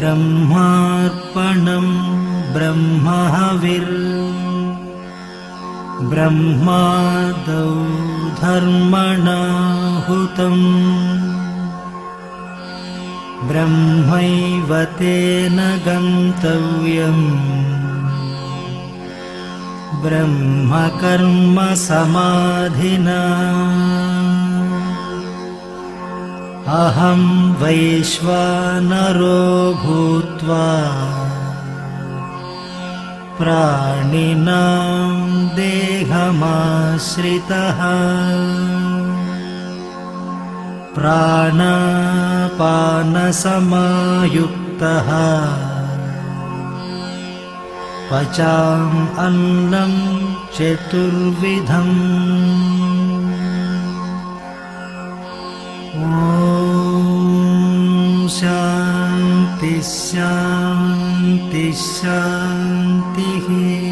ब्रह्मार्पणं ब्रह्महविर् ब्रह्मादौ धर्मणाहुतम् ब्रह्मैव तेन गन्तव्यम् ब्रह्मकर्म समाधिना अहं वैश्वानरो भूत्वा प्राणिनां देहमाश्रितः प्राणापानसमायुक्तः पचामि अन्नं चतुर्विधम् ॐ शान्ति शान्ति शान्तिः।